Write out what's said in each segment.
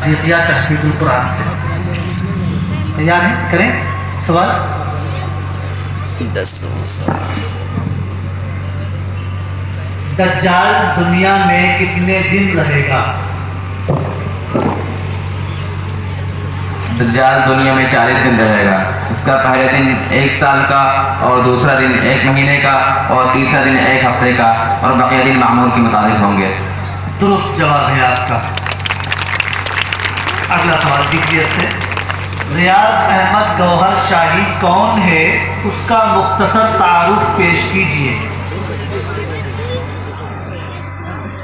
صدیقیہ تحقیق القرآن سے. تیار ہیں؟ کریں سوال. 10واں سوال. دجال دنیا میں کتنے دن رہے گا؟ دجال دنیا میں 40 دن رہے گا. اس کا پہلے دن 1 سال کا، اور دوسرا دن 1 مہینے کا، اور تیسرا دن 1 ہفتے کا، اور بقیہ دن معمول کے مطابق ہوں گے. درست جواب ہے آپ کا. اگلا سوال دیکھیے سے. ریاض احمد گوہر شاہی کون ہے؟ اس کا مختصر تعارف پیش کیجیے.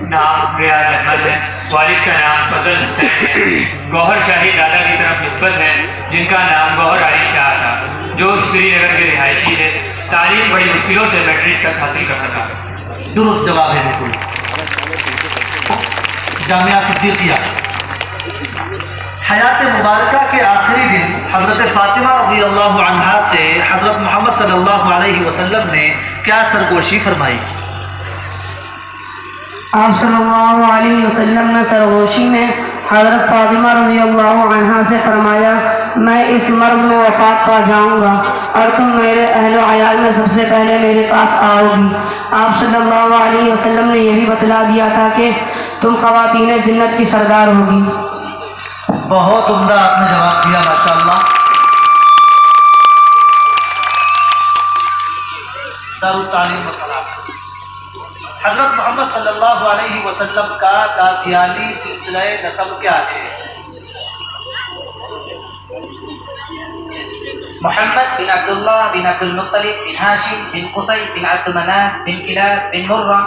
نام ریاض احمد ہے. والد کا نام فضل حسین ہے. گوہر شاہی دادا کی طرف نسبت ہے جن کا نام گوہر علی شاہ تھا، جو سری نگر کے رہائشی ہے. تعلیم بڑی مشکلوں سے میٹرک تک حاصل کر سکا. درست جواب ہے بالکل. جامعہ صدیقیہ. حیات مبارکہ کے آخری دن حضرت فاطمہ رضی اللہ عنہا سے حضرت محمد صلی اللہ علیہ وسلم نے کیا سرگوشی فرمائی؟ آپ صلی اللہ علیہ وسلم نے سرگوشی میں حضرت فاطمہ رضی اللہ عنہا سے فرمایا، میں اس مرض میں وفات پا جاؤں گا اور تم میرے اہل و عیال میں سب سے پہلے میرے پاس آؤ گی. آپ صلی اللہ علیہ وسلم نے یہ بھی بتلا دیا تھا کہ تم خواتین جنت کی سردار ہوگی. بہت عمدہ آپ نے جواب دیا، ماشاءاللہ. دارالتعلیم وسلام. حضرت محمد صلی اللہ علیہ وسلم کا دادیالی سلسلہ نسب کیا ہے؟ محمد بن عبد الله بن عبد المطلب بن هاشم بن قصي بن عبد مناف بن كلاب بن مرة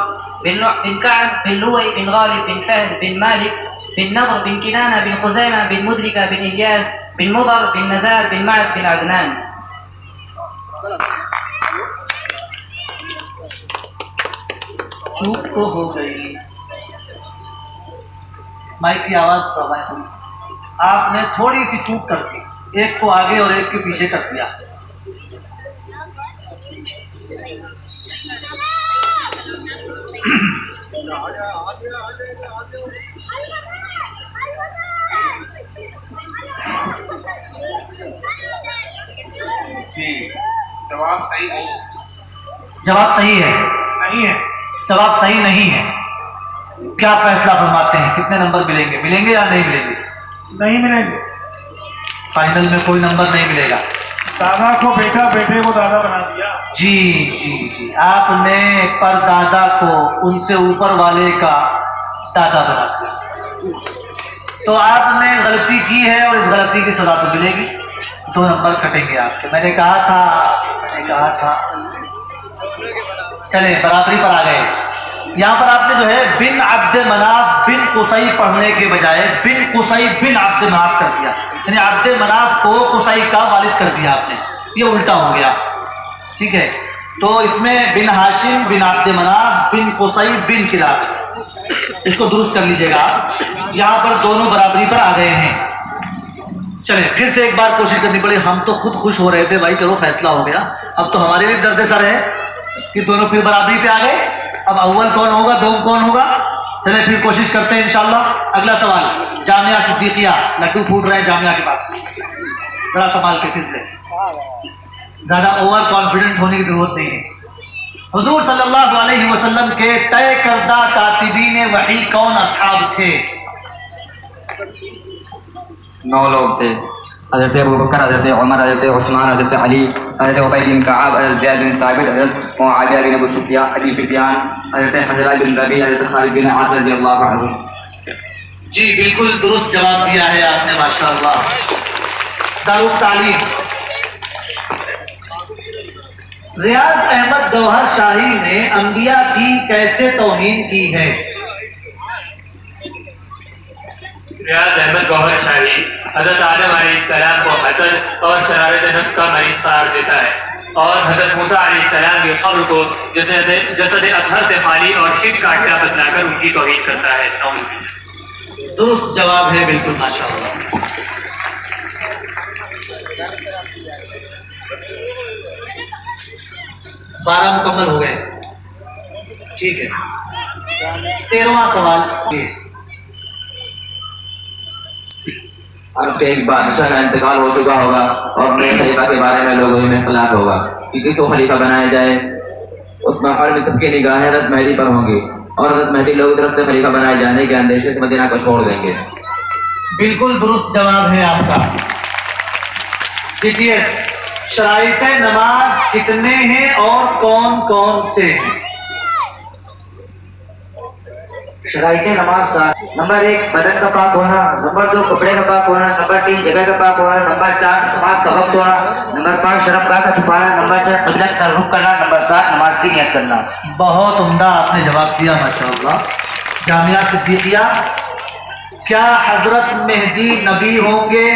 بن كعب بن لوي بن غالب بن فهد بن مالك بن نضر بن كنانة بن خزيمة بن مدركة بن إلياس بن مضر بن نزار بن معد بن عدنان. چوک تو ہو گئی. اسماعیل کی آواز فرمائیں. آپ نے تھوڑی سی چوک کر دی، ایک کو آگے اور ایک کے پیچھے کر دیا. جواب صحیح نہیں. جواب صحیح ہے. نہیں ہے. جواب صحیح نہیں ہے. کیا فیصلہ فرماتے ہیں؟ کتنے نمبر ملیں گے؟ ملیں گے یا نہیں ملیں گے؟ نہیں ملیں گے. فائنل میں کوئی نمبر نہیں ملے گا. دادا کو بیٹا، بیٹے کو دادا بنا دیا. جی آپ نے پر دادا کو ان سے اوپر والے کا دادا بنا دیا. تو آپ نے غلطی کی ہے اور اس غلطی کی سزا تو ملے گی. 2 نمبر کٹیں گے آپ کے. میں نے کہا تھا. چلے برابری پر آ گئے. یہاں پر آپ نے جو ہے بن عبد مناف بن قصی پڑھنے کے بجائے بن قصی بن عبد مناف کر دیا، یعنی عبد مناف کو قصی کا والد کر دیا آپ نے. یہ الٹا ہو گیا. ٹھیک ہے، تو اس میں بن ہاشم بن عبد مناف بن قصی بن کلاب، اس کو درست کر لیجئے گا آپ. یہاں پر دونوں برابری پر آ گئے ہیں. چلیں پھر سے ایک بار کوشش کرنی پڑی. ہم تو خود خوش ہو رہے تھے بھائی، چلو فیصلہ ہو گیا. اب تو ہمارے لیے درد سر ہے کہ دونوں پھر برابری پہ آ گئے. اب اول کون ہوگا، دوم کون ہوگا؟ چلیں پھر کوشش کرتے ہیں انشاءاللہ. اگلا سوال جامعہ صدیقیہ. لڈو پھوٹ رہے ہیں جامعہ کے پاس. بڑا سوال کے پھر سے زیادہ اوور کانفیڈنٹ ہونے کی ضرورت نہیں ہے. حضور صلی اللہ علیہ وسلم کے طے کردہ کاتبین وحی کون اصحاب تھے؟ 9 لوگ تھے. حضرت ابو بکر، حضرت عمر، حضرت عثمان، حضرت علی، حضرت عبید بن کعب، حضرت زید بن ثابت، حضرت معاویہ بن ابو سفیان، حضرت حضرہ بن ربیع، حضرت خالد بن عاص رضی اللہ عنہ. جی بالکل درست جواب دیا ہے آپ نے، ماشاءاللہ. دارالتعلیم. ریاض احمد گوہر شاہی نے انبیاء کی کیسے توہین کی ہے؟ ریاض احمد گوہر شاہی حضرت آدم علیہ السلام کو حسد اور شرارت نفس کا مریض قرار دیتا ہے، اور حضرت موسیٰ علیہ السلام کی قبر کو جسد اطہر سے خالی اور شرک کا اڈا بتلا کر ان کی توہین کرتا ہے. درست جواب ہے بالکل، ماشاءاللہ. 12 مکمل ہو گئے. ٹھیک ہے، 13واں سوال. اب ایک بادشاہ کا انتقال ہو چکا ہوگا اور نئے خلیفہ کے بارے میں لوگوں میں اختلاف ہوگا کہ کس کو خلیفہ بنایا جائے. اس ماحول میں سب کی نگاہیں حضرت مہدی پر ہوں گی اور حضرت مہدی لوگوں کی طرف سے خلیفہ بنائے جانے کے اندیشے سے مدینہ کو چھوڑ دیں گے. بالکل درست جواب ہے آپ کا. دیکھیے شرائط نماز کتنے ہیں اور کون کون سے ہیں؟ شرائط نماز کا نمبر 1 بدن کا پاک ہونا، نمبر 2 کپڑے کا پاک ہونا، نمبر 3 جگہ کا پاک ہونا، نمبر 4 نماز کا وقت ہونا، نمبر 5 شرمگاہ کا چھپانا، نمبر 6 قبلہ کا رخ کرنا، نمبر 7 نماز کی نیت کرنا. بہت عمدہ آپ نے جواب دیا ماشاءاللہ. جامعہ صدیقیہ، کیا حضرت مہدی نبی ہوں گے؟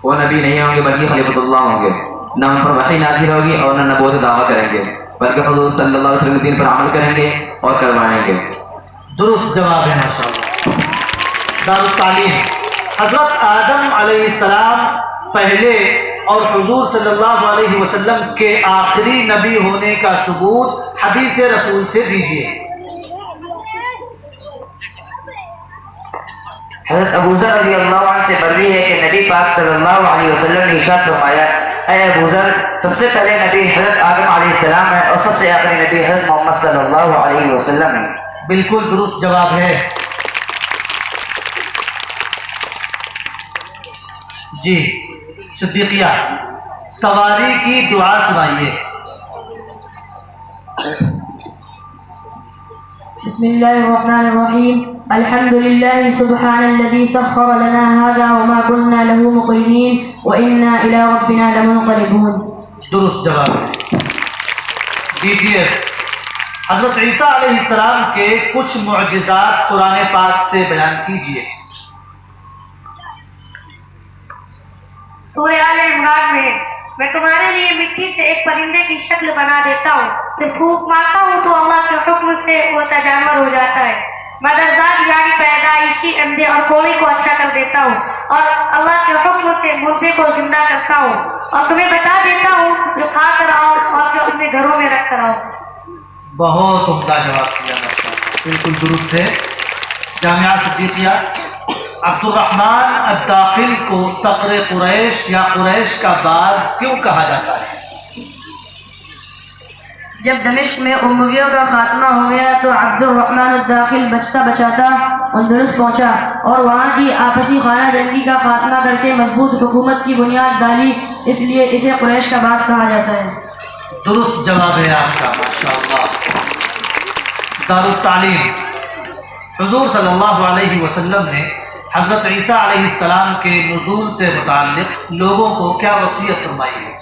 وہ نبی نہیں ہوں گے بلکہ خلیفۃ اللہ ہوں گے. نہ ان پر وحی نازل ہوگی اور نہ نبوت دعویٰ کریں گے بلکہ حضور صلی اللہ علیہ وسلم کے دین پر عمل کریں گے اور کروائیں گے. درست جواب ہے ماشاءاللہ. دارالتعلیم، حضرت آدم علیہ السلام پہلے اور حضور صلی اللہ علیہ وسلم کے آخری نبی ہونے کا ثبوت حدیث رسول سے دیجیے. حضرت ابو ذر رضی اللہ عنہ سے مروی ہے کہ نبی پاک صلی اللہ علیہ وسلم نے ارشاد فرمایا، اے ابو ذر، سب سے پہلے نبی حضرت آدم علیہ السلام ہے اور سب سے آخری نبی حضرت محمد صلی اللہ علیہ وسلم ہے. بالکل درست جواب ہے. جی صدیقیہ، سواری کی دعا سنائیے. بسم الله الرحمن الرحيم. الحمد لله سبحان الذي سخر لنا هذا وما كنا له مقرنين وإنا إلى ربنا لمنقلبون. درست جواب ہے. DTS، حضرت عیسیٰ علیہ السلام کے کچھ معجزات قرآن پاک سے بیان کیجیے. سورہ آل عمران میں تمہارے لیے مٹی سے ایک پرندے کی شکل بنا دیتا ہوں، پھر پھونک مارتا ہوں تو اللہ کے حکم سے وہ جانور ہو جاتا ہے. میں درزاد یعنی پیدائشی اندھے اور کوڑے کو اچھا کر دیتا ہوں اور اللہ کے حکم سے مردے کو زندہ کرتا ہوں اور تمہیں بتا دیتا ہوں جو کھا کر آؤ اور جو اپنے گھروں میں رکھ کر آؤ. بہت عمدہ جواب دیا ماشاءاللہ. بالکل درست ہے. جامعہ صدیقیہ، عبد الرحمن الداخل کو صقر قریش یا قریش کا باز کیوں کہا جاتا ہے؟ جب دمشق میں امویوں کا خاتمہ ہو گیا تو عبد الرحمن الداخل بچتا بچاتا اندلس پہنچا اور وہاں کی آپسی خانہ جنگی کا خاتمہ کر کے مضبوط حکومت کی بنیاد ڈالی، اس لیے اسے قریش کا باز کہا جاتا ہے. درست جواب ہے آپ کا ماشاءاللہ. دارالتعلیم، حضور صلی اللہ علیہ وسلم نے حضرت عیسیٰ علیہ السلام کے نزول سے متعلق لوگوں کو کیا وصیت فرمائی ہے؟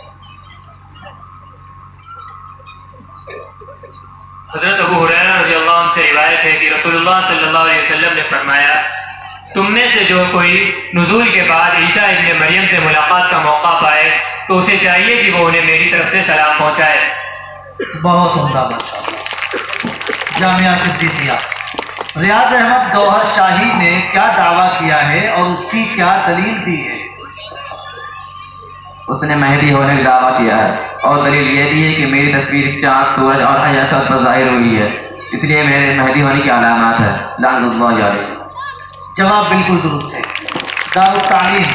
حضرت ابو ہریرہ رضی اللہ عنہ سے روایت ہے کہ رسول اللہ صلی اللہ علیہ وسلم نے فرمایا، تم میں سے جو کوئی نزول کے بعد عیسیٰ ابن مریم سے ملاقات کا موقع پائے تو اسے چاہیے کہ وہ انہیں میری طرف سے سلام پہنچائے. بہت عمدہ ماشاءاللہ. جامعہ صدیقیہ، ریاض احمد گوہر شاہی نے کیا دعویٰ کیا ہے اور اس کی کیا دلیل دی ہے؟ اس نے مہدی ہونے کا دعویٰ کیا ہے اور دلیل یہ بھی ہے کہ میری تصویر چاند، سورج اور حیات پر ظاہر ہوئی ہے، اس لیے میرے مہدی ہونے کی علامات ہے. لعنت اللہ علیہ. جواب بالکل درست ہے. دارالتعلیم،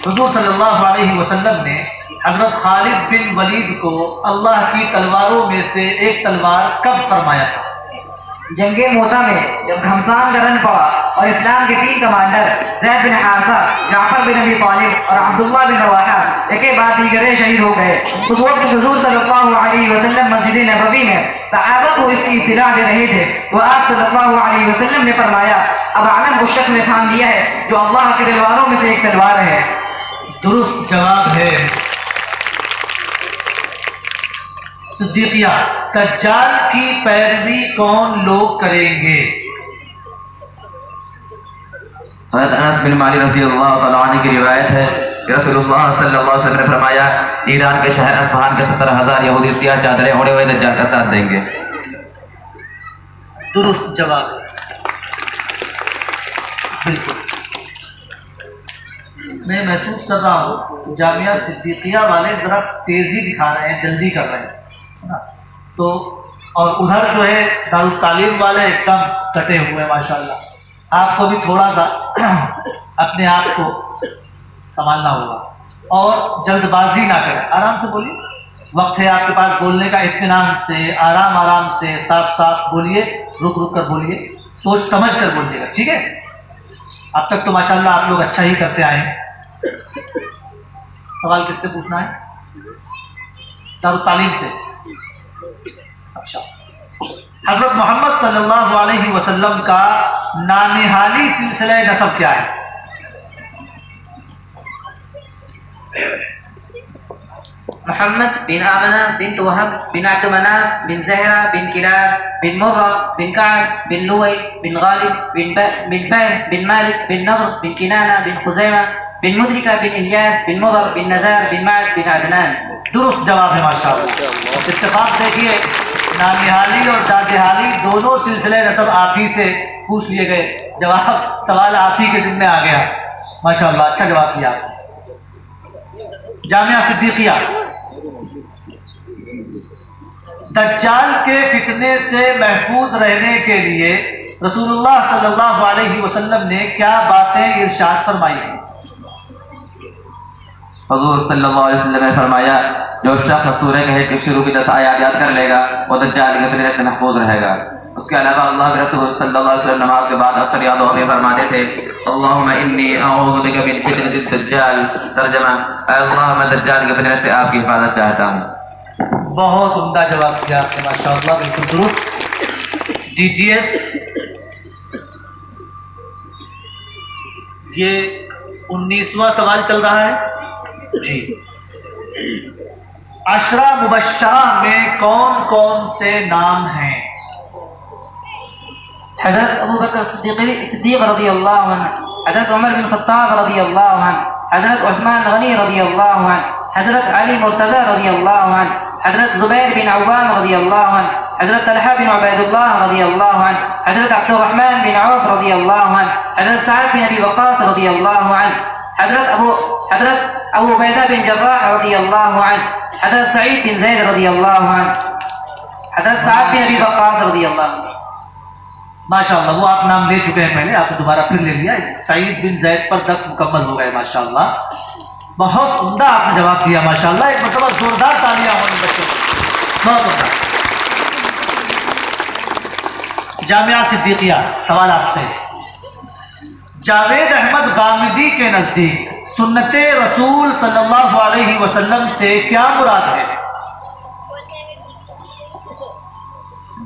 حضور صلی اللہ علیہ وسلم نے حضرت خالد بن ولید کو اللہ کی تلواروں میں سے ایک تلوار کب فرمایا تھا؟ جنگ موتا میں جب گھمسان کا رن پڑا اور اسلام کے 3 کمانڈر زید بن حارثہ، جعفر بن ابی طالب اور عبداللہ بن رواحہ ایک کے بعد دیگرے شہید ہو گئے. اس وقت حضور صلی اللہ علیہ وسلم مسجد نبوی میں صحابہ کو اس کی اطلاع دے رہے تھے تو آپ صلی اللہ علیہ وسلم نے فرمایا، اب عالم اس شخص نے تھام لیا ہے جو اللہ کی تلواروں میں سے ایک تلوار ہے. درست جواب ہے. صدیقیہ، دجال کی پیروی کون لوگ کریں گے؟ حضرت انس بن مالک رضی اللہ تعالیٰ عنہ کی روایت ہے کہ رسول اللہ صلی اللہ علیہ وسلم نے فرمایا، ایران کے شہر اصفہان کے 70,000 یہودی سیاہ چادریں اوڑھے ہوئے دجال کا ساتھ دیں گے. درست جواب ہے. بالکل. میں محسوس کر رہا ہوں جامعہ صدیقیہ والے ذرا تیزی دکھا رہے ہیں، جلدی کر رہے ہیں تو، اور ادھر جو ہے دارالتعلیم والے ایک دم کٹے ہوئے ماشاءاللہ. آپ کو بھی تھوڑا سا اپنے آپ کو سنبھالنا ہوگا اور جلد بازی نہ کریں. آرام سے بولیے, وقت ہے آپ کے پاس بولنے کا. اطمینان سے, آرام آرام سے, صاف صاف بولیے, رک رک کر بولیے, سوچ سمجھ کر بولیے گا, ٹھیک ہے. اب تک تو ماشاءاللہ آپ لوگ اچھا ہی کرتے آئے ہیں. سوال کس سے پوچھنا ہے؟ دارالتعلیم سے. اچھا, حضرت محمد صلی اللہ علیہ وسلم کا نانہالی سلسلہ نسب کیا ہے؟ محمد بن آمنہ بنت وهب بن عبد مناف بن زهرة بن كلاب بن مرة بن كعب بن لوي بن غالب بن فهد بن مالك بن نضر بن كنانة بن خزيمة بن مدركة بن إلياس بن مضر بن نزار بن معد بن عدنان. درست جواب ہے ماشاءاللہ. اتفاق دیکھیے, نانہالی اور دادہالی دونوں سلسلے نسب آپ ہی سے پوچھ لیے گئے. جواب سوال آپ ہی کے ذمہ آ گیا. ماشاءاللہ, اچھا جواب دیا. جامعہ صدیقیہ. دجال کے فتنے سے محفوظ رہنے کے لیے رسول اللہ صلی اللہ علیہ وسلم نے کیا باتیں ارشاد فرمائی ہیں؟ حضور صلی اللہ علیہ وسلم نے فرمایا, جو شخص سورہ کہف کے شروع کی 10 آیات یاد کر لے گا وہ دجال کے فتنے سے محفوظ رہے گا. اس کے علاوہ اللہ کے رسول صلی اللہ علیہ وسلم نماز کے بعد اکثر یاد اور فرماتے تھے, اللہم انی اعوذ بک من فتنۃ الدجال. ترجمہ, اے اللہ میں دجال کے فتنے سے آپ کی حفاظت چاہتا ہوں. بہت عمدہ جواب دیا آپ نے ماشاءاللہ, بالکل درست. ڈی ٹی ایس, یہ 19واں سوال چل رہا ہے جی. عشرہ مبشرہ میں کون کون سے نام ہیں؟ حضرت ابو بکر صدیق رضی اللہ عنہ, حضرت عمر بن خطاب رضی اللہ عنہ, حضرت عثمان غنی رضی اللہ عنہ, حضرت علی مرتضی رضی اللہ عنہ, حضرت زبیر بن عوام رضی اللہ عنہ, حضرت طلحہ بن عبید اللہ رضی اللہ عنہ, حضرت عبد الرحمن بن عوف رضی اللہ عنہ, حضرت سعد بن ابی وقاص رضی اللہ عنہ, حضرت ابو عبیدہ بن جراح رضی اللہ عنہ, حضرت سعید بن زید رضی اللہ عنہ, حضرت سعد بن ابی وقاص رضی اللہ عنہ. ماشاءاللہ, وہ آپ نام لے چکے ہیں پہلے, آپ نے دوبارہ پھر لے لیا. سعید بن زید پر 10 مکمل ہو گئے ماشاءاللہ. بہت عمدہ آپ نے جواب دیا ماشاءاللہ. ایک مرتبہ زوردار تالیاں ہوں بچوں کو, بہت عمدہ. جامعہ صدیقیہ, سوال آپ سے. جاوید احمد غامدی کے نزدیک سنت رسول صلی اللہ علیہ وسلم سے کیا مراد ہے؟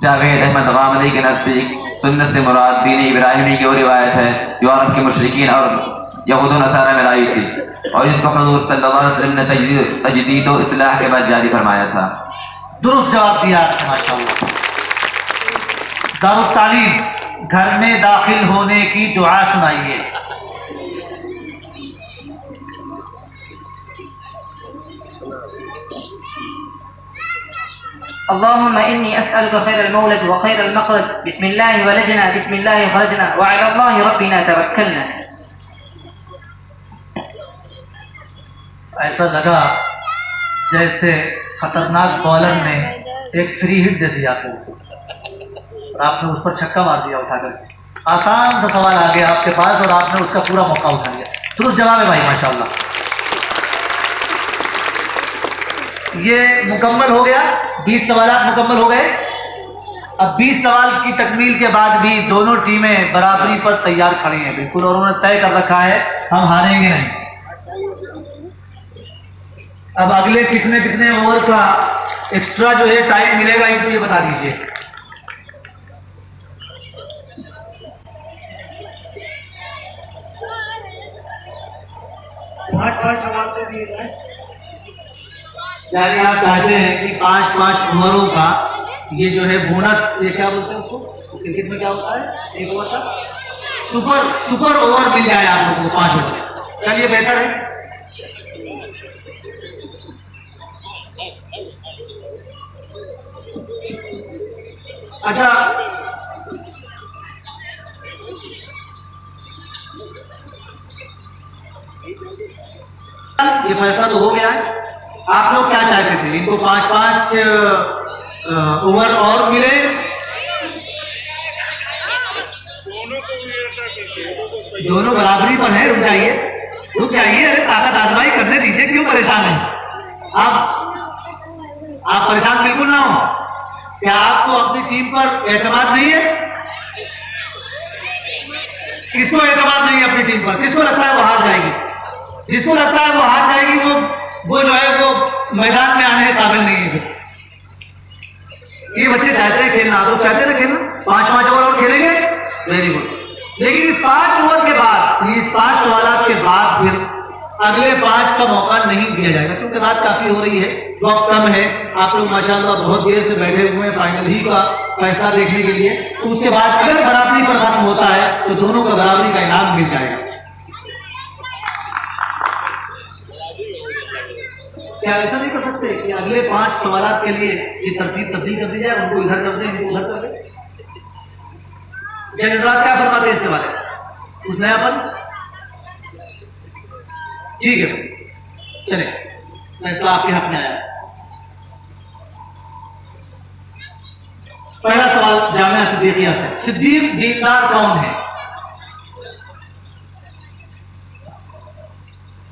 جاوید احمد غامدی کے نزدیک سنت سے مراد دین ابراہیمی کی وہ روایت ہے جو عرب کے مشرکین اور یہود و نصارہ میں لائی تھی, اور اس کو حضور صلی اللہ علیہ وسلم نے تجدید و اصلاح کے بعد جاری فرمایا تھا. درست جواب دیا آپ نے ماشاءاللہ. دارالتعلیم, گھر میں داخل ہونے کی دعا سنائیے. اللهم إني أسألك خير المولد وخير المخرج, بسم الله ولجنا بسم الله خرجنا وعلى الله ربنا توكلنا. ایسا لگا جیسے خطرناک بالر نے ایک فری ہٹ دے دیا آپ کو اور آپ نے اس پر چھکا مار دیا اٹھا کر. آسان سا سوال آ گیا آپ کے پاس اور آپ نے اس کا پورا موقع اٹھا لیا. درست جواب ہے بھائی ماشاءاللہ. یہ مکمل ہو گیا, 20 سوالات مکمل ہو گئے. اب 20 سوال کی تکمیل کے بعد بھی دونوں ٹیمیں برابری پر تیار کھڑی ہیں بالکل, اور انہوں نے طے کر رکھا ہے ہم ہاریں گے نہیں. اب اگلے کتنے اوور کا ایکسٹرا جو ہے ٹائم ملے گا ان کو یہ بتا دیجیے. یعنی آپ چاہتے ہیں کہ 5 اووروں کا یہ جو ہے بونس, یہ کیا بولتے ہیں اس کو کرکٹ میں کیا ہوتا ہے, ایک اوور کا سپر اوور مل جائے آپ لوگوں کو 5 اوور. چلیے بہتر ہے. اچھا, یہ فیصلہ تو ہو گیا ہے. آپ لوگ کیا چاہتے تھے, ان کو 5 اوور اور ملے دونوں برابری پر ہیں. رک جائیے رک جائیے, ارے طاقت آزمائی کرنے دیجیے, کیوں پریشان ہیں آپ پریشان بالکل نہ ہوں. کیا آپ کو اپنی ٹیم پر اعتماد نہیں ہے؟ کس کو اعتماد نہیں ہے اپنی ٹیم پر؟ کس کو لگتا ہے وہ ہار جائے گی؟ جس کو لگتا ہے وہ ہار جائے گی وہ جو ہے وہ میدان میں آنے کے قابل نہیں ہے. یہ بچے چاہتے ہیں کھیلنا, آپ لوگ چاہتے ہیں نا کھیلنا, 5 اوور اور کھیلیں گے, ویری گڈ. لیکن اس 5 اوور کے بعد, اس 5 سوالات کے بعد پھر اگلے 5 کا موقع نہیں دیا جائے گا, کیونکہ رات کافی ہو رہی ہے, وقت کم ہے. آپ لوگ ماشاءاللہ بہت دیر سے بیٹھے ہوئے ہیں فائنل ہی کا فیصلہ دیکھنے کے لیے. تو اس کے بعد اگر برابری پر ختم ہوتا ہے تو دونوں کو برابری کا انعام مل جائے گا. کیا ایسا نہیں کر سکتے کہ اگلے 5 سوالات کے لیے یہ ترتیب تبدیل کر دی جائے, ان کو ادھر کر دیں, ان کو ادھر کر دیں؟ جنرات کیا فرماتے ہیں اس کے بارے میں؟ کچھ نیا پن؟ ٹھیک ہے, چلیں فیصلہ آپ کے حق میں آیا. پہلا سوال جامعہ صدیقیہ سے, صدیق دیندار کون ہے؟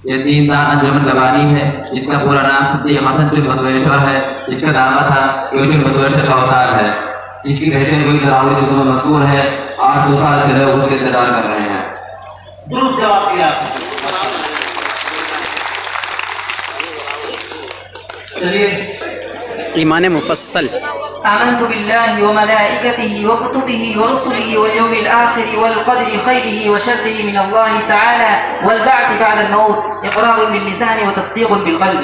یہ دیندار انجمن لبانی ہے. اس کا پورا نام صدیق حسن بن بسویشور ہے. اس کا دعویٰ تھا کہ وہ بسویشور کا اوتار ہے. اس کی دہشت کوئی دراوی میں مذکور ہے. 800 سال سے لوگ اس کے انتظار کر رہے ہیں. درست جواب دیا آپ نے. چلیے ایمان مفصل. آمنت بالله وملائكته وكتبه ورسله واليوم الآخر والقدر خيره وشره من الله تعالى والبعث بعد الموت إقرار باللسان وتصديق بالقلب.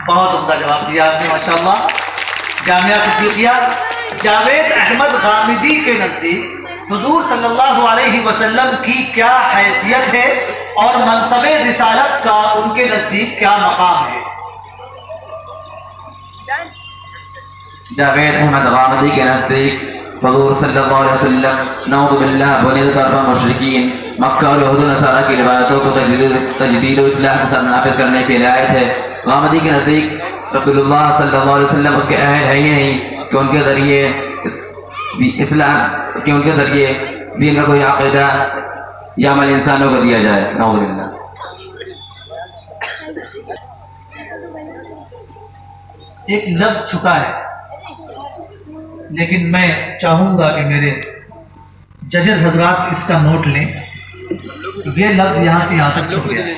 بہت عمدہ جواب دیا آپ نے ماشاءاللہ. جامعہ صدیقیہ جاوید احمد غامدی کے نزدیک حضور صلی اللہ علیہ وسلم کی کیا حیثیت ہے اور منصب رسالت کا ان کے نزدیک کیا مقام ہے؟ جاوید احمد غامدی کے نزدیک حضور صلی اللہ علیہ وسلم نعوذ باللہ بنید طرف مشرکین مکہ اور یہود و نصارہ کی روایتوں کو تجدید و اصلاح کے ساتھ نافذ کرنے کے لیے آئے تھے. غامدی کے نزدیک رسول اللہ صلی اللہ علیہ وسلم اس کے اہل ہے ہی نہیں کہ ان کے ذریعے اسلام, کہ ان کے ذریعے دین کا کوئی عقیدہ یا عمل انسانوں کو دیا جائے. نعوذ باللہ. ایک لفظ چھکا ہے, لیکن میں چاہوں گا کہ میرے ججز حضرات اس کا نوٹ لیں. یہ لفظ یہاں سے یہاں تک چھپ گیا ہے.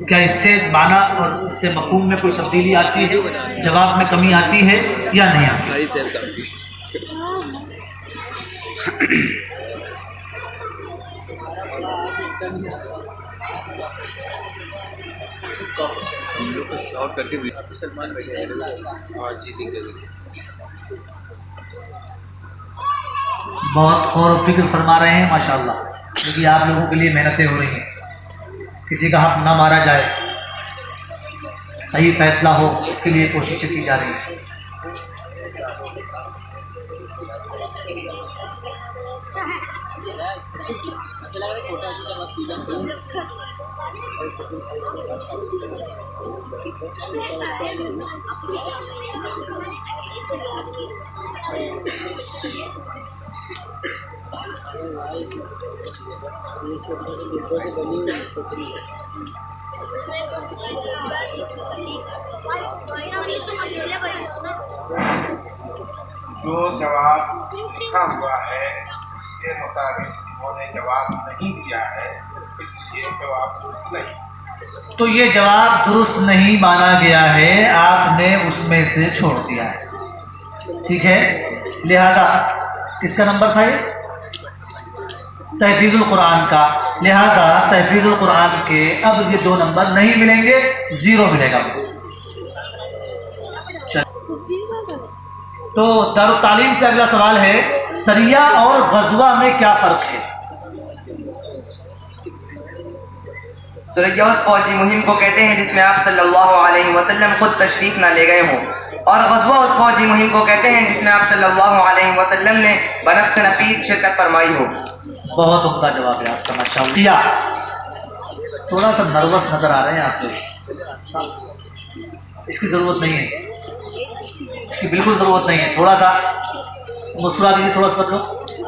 کیا اس سے معنی اور اس سے مفہوم میں کوئی تبدیلی آتی ہے, جواب میں کمی آتی ہے یا نہیں آتی؟ شاٹ کر کے سلمان بھائی جیتیں گے. بہت غور و فکر فرما رہے ہیں ماشاءاللہ, کیونکہ آپ لوگوں کے لیے محنتیں ہو رہی ہیں. کسی کا حق نہ مارا جائے, صحیح فیصلہ ہو, اس کے لیے کوششیں کی جا رہی ہیں. جو جواب لکھا ہوا ہے اس کے مطابق انہوں نے جواب نہیں دیا ہے, اس لیے جواب درست نہیں. تو یہ جواب درست نہیں مانا گیا ہے, آپ نے اس میں سے چھوڑ دیا ہے. ٹھیک ہے, لہذا کس کا نمبر تھا یہ؟ تحفیظ القرآن کا. لہذا تحفیظ القرآن کے اب یہ 2 نمبر نہیں ملیں گے, 0 ملے گا. تو دارالتعلیم سے اگلا سوال ہے, سریہ اور غزوہ میں کیا فرق ہے؟ سریہ اس فوجی مہم کو کہتے ہیں جس میں آپ صلی اللہ علیہ وسلم خود تشریف نہ لے گئے ہوں, اور غزوہ اس فوجی مہم کو کہتے ہیں جس میں آپ صلی اللہ علیہ وسلم نے بنفس نفیس شرکت فرمائی ہو. بہت عمدہ جواب ہے آپ کا ماشاءاللہ. تھوڑا سا نروس نظر آ رہے ہیں آپ لوگ, اس کی ضرورت نہیں ہے, اس کی بالکل ضرورت نہیں ہے. تھوڑا سا مسکرا دیجیے, تھوڑا سا لوگ